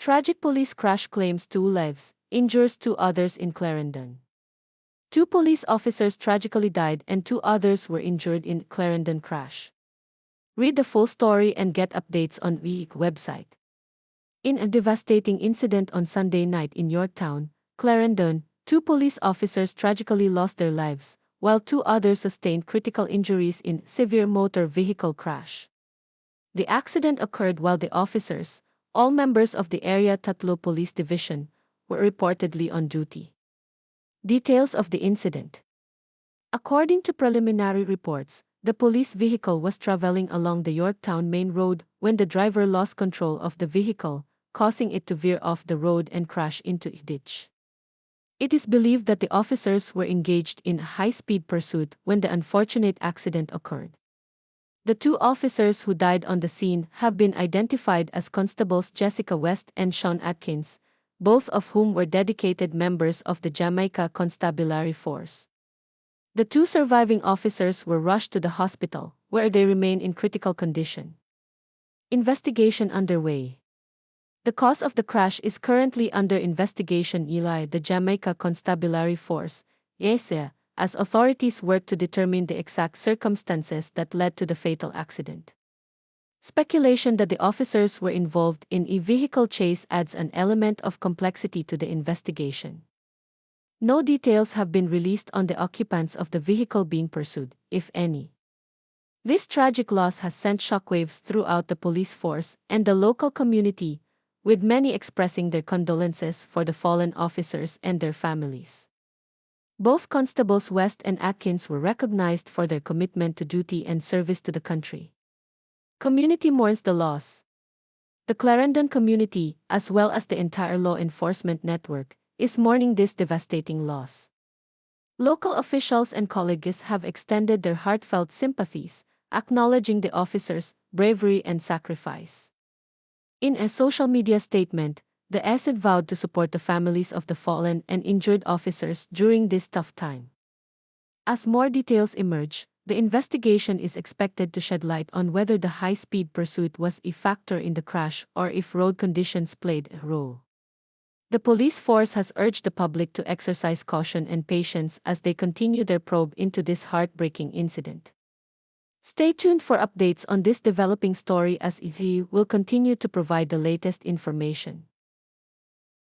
Tragic police crash claims 2 lives, injures 2 others in Clarendon. 2 police officers tragically died and 2 others were injured in Clarendon crash. Read the full story and get updates on the website. In a devastating incident on Sunday night in Yorktown, Clarendon, 2 police officers tragically lost their lives, while 2 others sustained critical injuries in severe motor vehicle crash. The accident occurred while the officers, all members of the Area Tatlo Police Division, were reportedly on duty. Details of the incident. According to preliminary reports, the police vehicle was traveling along the Yorktown Main Road when the driver lost control of the vehicle, causing it to veer off the road and crash into a ditch. It is believed that the officers were engaged in a high-speed pursuit when the unfortunate accident occurred. The 2 officers who died on the scene have been identified as Constables Jessica West and Sean Atkins, both of whom were dedicated members of the Jamaica Constabulary Force. The 2 surviving officers were rushed to the hospital, where they remain in critical condition. Investigation underway. The cause of the crash is currently under investigation by the Jamaica Constabulary Force, (JCA), as authorities work to determine the exact circumstances that led to the fatal accident. Speculation that the officers were involved in a vehicle chase adds an element of complexity to the investigation. No details have been released on the occupants of the vehicle being pursued, if any. This tragic loss has sent shockwaves throughout the police force and the local community, with many expressing their condolences for the fallen officers and their families. Both Constables West and Atkins were recognized for their commitment to duty and service to the country. Community mourns the loss. The Clarendon community, as well as the entire law enforcement network, is mourning this devastating loss. Local officials and colleagues have extended their heartfelt sympathies, acknowledging the officers' bravery and sacrifice. In a social media statement, the ESED vowed to support the families of the fallen and injured officers during this tough time. As more details emerge, the investigation is expected to shed light on whether the high-speed pursuit was a factor in the crash or if road conditions played a role. The police force has urged the public to exercise caution and patience as they continue their probe into this heartbreaking incident. Stay tuned for updates on this developing story as we will continue to provide the latest information.